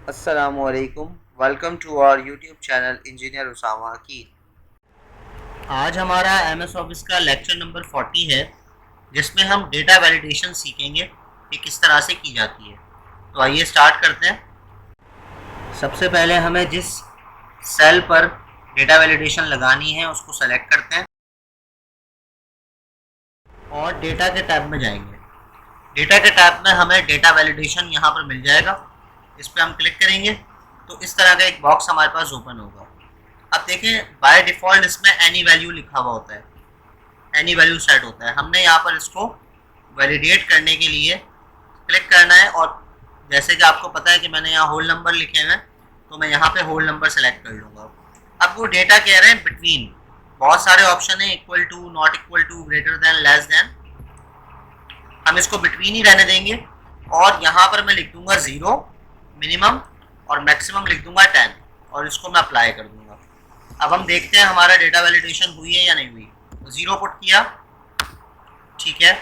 अस्सलामुअलैकुम। Welcome to our YouTube channel engineer Usama की। आज हमारा एमएस ऑफिस का लेक्चर नंबर 40 है, जिसमें हम डेटा वैलिडेशन सीखेंगे कि किस तरह से की जाती है। तो आइए स्टार्ट करते हैं। सबसे पहले हमें जिस सेल पर डेटा वैलिडेशन लगानी है उसको सेलेक्ट करते हैं और डेटा के टैब में जाएंगे। डेटा के टैब में हमें डेटा वैलिडेशन यहाँ पर मिल जाएगा। इस पर हम क्लिक करेंगे तो इस तरह का एक बॉक्स हमारे पास ओपन होगा। अब देखें, बाय डिफ़ॉल्ट इसमें एनी वैल्यू लिखा हुआ होता है, एनी वैल्यू सेट होता है। हमने यहाँ पर इसको वैलिडेट करने के लिए क्लिक करना है और जैसे कि आपको पता है कि मैंने यहाँ होल नंबर लिखे हैं, तो मैं यहाँ पे होल नंबर सेलेक्ट कर लूँगा। अब वो डेटा कह रहे हैं बिटवीन, बहुत सारे ऑप्शन है, equal to, not equal to, greater than, less than. हम इसको बिटवीन ही रहने देंगे और यहाँ पर मैं लिख दूंगा 0 मिनिमम और मैक्सिमम लिख दूंगा 10 और इसको मैं अप्लाई कर दूंगा। अब हम देखते हैं हमारा डेटा वैलिडेशन हुई है या नहीं हुई। तो 0 पुट किया, ठीक है।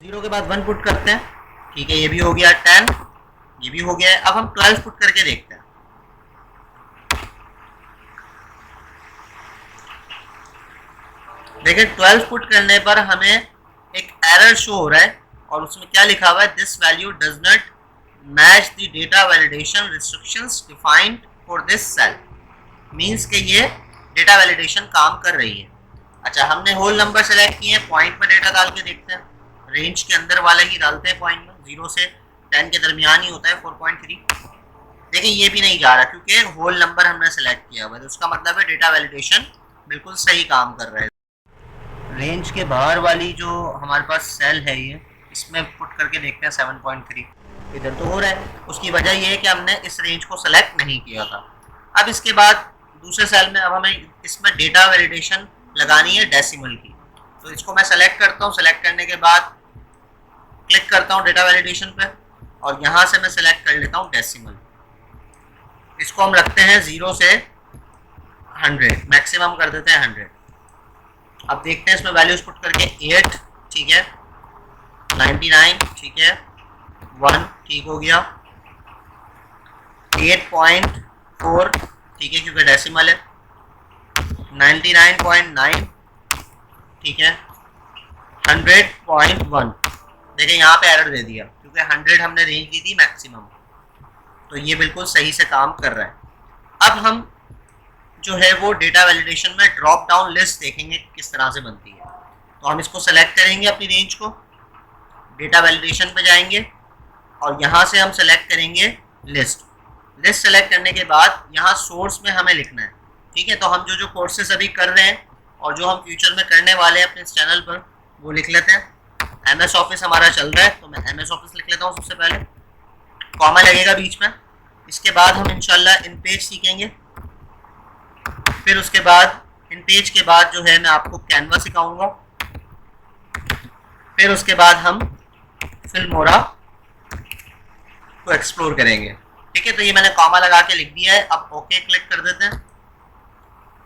0 के बाद 1 पुट करते हैं, ठीक है, ये भी हो गया। 10 ये भी हो गया है। अब हम 12 पुट करके देखते हैं। देखिए 12 पुट करने पर हमें एक एरर शो हो रहा है और उसमें क्या लिखा हुआ है, this value does not match the data validation restrictions defined for this cell. Means के ये डेटा वैलिडेशन काम कर रही है। अच्छा, हमने होल नंबर सेलेक्ट किए हैं, पॉइंट में डेटा डाल के देखते हैं। रेंज के अंदर वाला ही डालते हैं, पॉइंट में 0 से 10 के दरमियान ही होता है 4.3। देखिए ये भी नहीं जा रहा क्योंकि होल नंबर हमने सेलेक्ट किया हुआ है, तो उसका मतलब है डेटा वैलिडेशन बिल्कुल सही काम कर रहा है। रेंज के बाहर वाली जो हमारे पास सेल है, ये इसमें पुट करके देखते हैं 7.3, इधर तो हो रहा है। उसकी वजह ये है कि हमने इस रेंज को सेलेक्ट नहीं किया था। अब इसके बाद दूसरे सेल में अब हमें इसमें डेटा वैलिडेशन लगानी है डेसिमल की। तो इसको मैं सेलेक्ट करता हूँ, सेलेक्ट करने के बाद क्लिक करता हूँ डेटा वैलिडेशन पे और यहाँ से मैं सेलेक्ट कर लेता हूँ डेसिमल। इसको हम रखते हैं 0 से 100, मैक्सिमम कर देते हैं 100। अब देखते हैं इसमें वैल्यूज पुट करके 8, ठीक है, 99, ठीक है, 1, ठीक हो गया, 8.4, ठीक है क्योंकि डेसिमल है, 99.9, ठीक है, 100.1। देखिए यहाँ पे एरर दे दिया क्योंकि 100 हमने रेंज दी थी मैक्सिमम, तो ये बिल्कुल सही से काम कर रहा है। अब हम जो है वो डेटा वैलिडेशन में ड्रॉप डाउन लिस्ट देखेंगे किस तरह से बनती है। तो हम इसको सेलेक्ट करेंगे, अपनी रेंज को, डेटा वैलिडेशन पे जाएंगे और यहाँ से हम सेलेक्ट करेंगे लिस्ट। लिस्ट सेलेक्ट करने के बाद यहाँ सोर्स में हमें लिखना है, ठीक है। तो हम जो कोर्सेज अभी कर रहे हैं और जो हम फ्यूचर में करने वाले हैं अपने इस चैनल पर, वो लिख लेते हैं। एमएस ऑफिस हमारा चल रहा है तो मैं एमएस ऑफिस लिख लेता हूँ सबसे पहले, कॉमा लगेगा बीच में। इसके बाद हम इंशाल्लाह इन पेज सीखेंगे, फिर उसके बाद इन पेज के बाद जो है मैं आपको कैनवा सिखाऊंगा, फिर उसके बाद हम फिल्मोरा को एक्सप्लोर करेंगे, ठीक है। तो ये मैंने कॉमा लगा के लिख दिया है। अब ओके क्लिक कर देते हैं।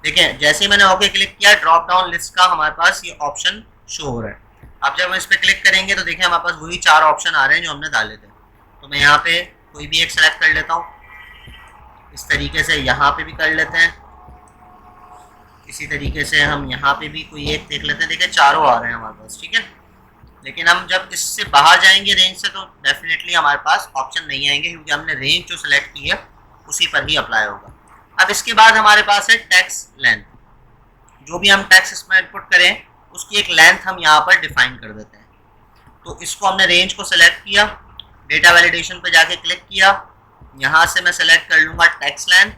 देखें जैसे ही मैंने ओके क्लिक किया, ड्रॉप डाउन लिस्ट का हमारे पास ये ऑप्शन शो हो रहा है। अब जब हम इस पर क्लिक करेंगे तो देखें हमारे पास वही 4 ऑप्शन आ रहे हैं जो हमने डाले थे। तो मैं यहाँ पे कोई भी एक सेलेक्ट कर लेता हूँ, इस तरीके से यहाँ पे भी कर लेते हैं, इसी तरीके से हम यहाँ पे भी कोई एक देख लेते हैं। देखिए चारों आ रहे हैं हमारे पास, ठीक है। लेकिन हम जब इससे बाहर जाएंगे रेंज से तो डेफिनेटली हमारे पास ऑप्शन नहीं आएंगे क्योंकि हमने रेंज जो सेलेक्ट की है उसी पर ही अप्लाई होगा। अब इसके बाद हमारे पास है टैक्स लेंथ। जो भी हम टैक्स इसमें इनपुट करें उसकी एक लेंथ हम यहाँ पर डिफाइन कर देते हैं। तो इसको हमने रेंज को सेलेक्ट किया, डेटा वैलिडेशन पर जाके क्लिक किया, यहाँ से मैं सेलेक्ट कर लूँगा टैक्स लेंथ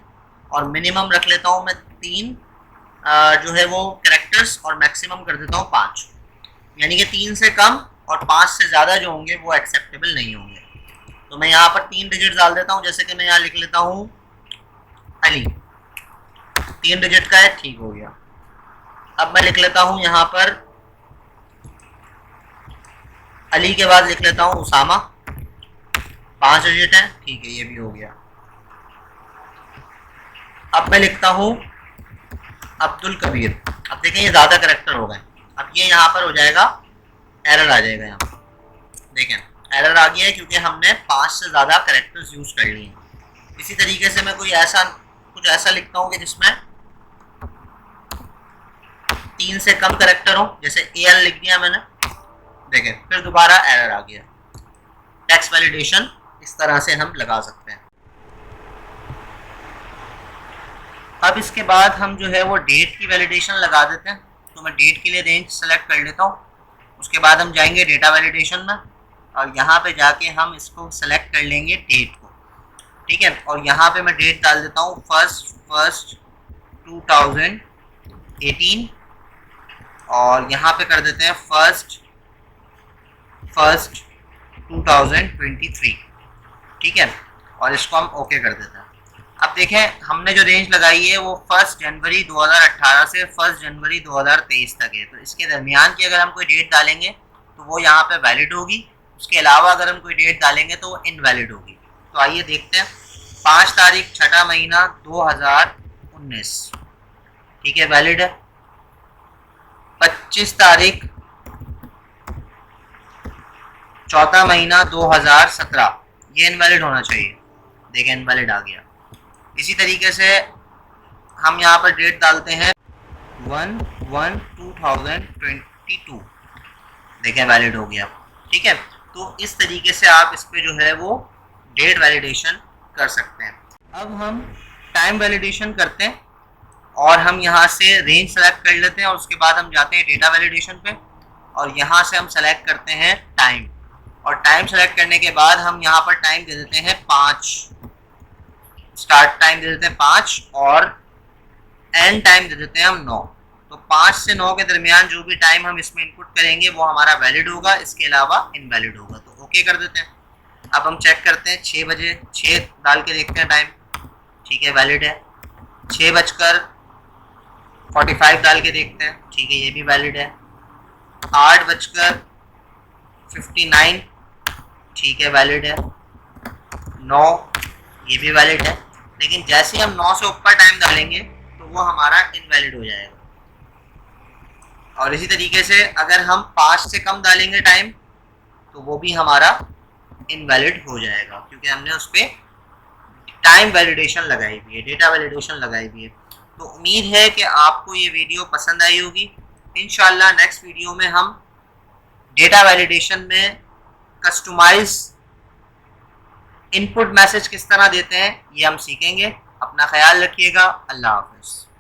और मिनिमम रख लेता हूँ मैं 3 जो है वो कैरेक्टर्स और मैक्सिमम कर देता हूँ 5। यानी कि 3 से कम और 5 से ज़्यादा जो होंगे वो एक्सेप्टेबल नहीं होंगे। तो मैं यहाँ पर 3 डिजिट डाल देता हूँ, जैसे कि मैं यहाँ लिख लेता हूँ अली, 3 डिजिट का है, ठीक हो गया। अब मैं लिख लेता हूँ यहाँ पर अली के बाद लिख लेता हूँ उसामा, 5 डिजिट है, ठीक है, ये भी हो गया। अब मैं लिखता हूँ अब्दुल कबीर। अब देखें ये ज़्यादा करेक्टर हो गए। अब ये यहाँ पर हो जाएगा, एरर आ जाएगा यहाँ पर। देखें एरर आ गया है क्योंकि हमने 5 से ज़्यादा करेक्टर्स यूज़ कर लिए हैं। इसी तरीके से मैं कुछ ऐसा लिखता हूँ कि जिसमें 3 से कम कैरेक्टर हो, जैसे AL लिख दिया मैंने, देखें फिर दोबारा एरर आ गया। टेक्स्ट वैलिडेशन इस तरह से हम लगा सकते हैं। अब इसके बाद हम जो है वो डेट की वैलिडेशन लगा देते हैं। तो मैं डेट के लिए रेंज सेलेक्ट कर लेता हूँ। उसके बाद हम जाएंगे डेटा वैलिडेशन में और यहाँ पे जाके हम इसको सेलेक्ट कर लेंगे डेट को, ठीक है। और यहाँ पे मैं डेट डाल देता हूँ 1 2018 और यहाँ पे कर देते हैं 1 2023, ठीक है। और इसको हम ओके कर देते हैं। अब देखें हमने जो रेंज लगाई है वो 1 जनवरी 2018 से 1 जनवरी 2023 तक है। तो इसके दरमियान की अगर हम कोई डेट डालेंगे तो वो यहाँ पे वैलिड होगी, उसके अलावा अगर हम कोई डेट डालेंगे तो वो इनवैलिड होगी। तो आइए देखते हैं। 5 तारीख 6वां महीना 2019, ठीक है, वैलिड है। 25 तारीख 4वां महीना 2017, ये इनवैलिड होना चाहिए, देखें इनवैलिड आ गया। इसी तरीके से हम यहाँ पर डेट डालते हैं 1/1/2022, देखें वैलिड हो गया, ठीक है। तो इस तरीके से आप इस पे जो है वो डेट वैलिडेशन कर सकते हैं। अब हम टाइम वैलिडेशन करते हैं और हम यहाँ से रेंज सेलेक्ट कर लेते हैं और उसके बाद हम जाते हैं डेटा वैलिडेशन पे और यहाँ से हम सेलेक्ट करते हैं टाइम। और टाइम सेलेक्ट करने के बाद हम यहाँ पर टाइम दे देते हैं 5, स्टार्ट टाइम दे देते हैं 5 और एंड टाइम दे देते हैं हम 9। तो 5 से 9 के दरमियान जो भी टाइम हम इसमें इनपुट करेंगे वो हमारा वैलिड होगा, इसके अलावा इनवैलिड होगा। तो ओके कर देते हैं। अब हम चेक करते हैं 6 बजे, 6 डाल के देखते हैं टाइम, ठीक है वैलिड है। 6:45 डाल के देखते हैं, ठीक है ये भी वैलिड है। 8:59, ठीक है वैलिड है। 9, ये भी वैलिड है। लेकिन जैसे हम 9 से ऊपर टाइम डालेंगे तो वो हमारा इनवैलिड हो जाएगा। और इसी तरीके से अगर हम 5 से कम डालेंगे टाइम तो वो भी हमारा इनवैलिड हो जाएगा, क्योंकि हमने उस पर टाइम वैलिडेशन लगाई हुई है, डेटा वैलिडेशन लगाई हुई है। तो उम्मीद है कि आपको ये वीडियो पसंद आई होगी। इंशाल्लाह नेक्स्ट वीडियो में हम डेटा वैलिडेशन में कस्टमाइज इनपुट मैसेज किस तरह देते हैं ये हम सीखेंगे। अपना ख्याल रखिएगा। अल्लाह हाफ़िज़।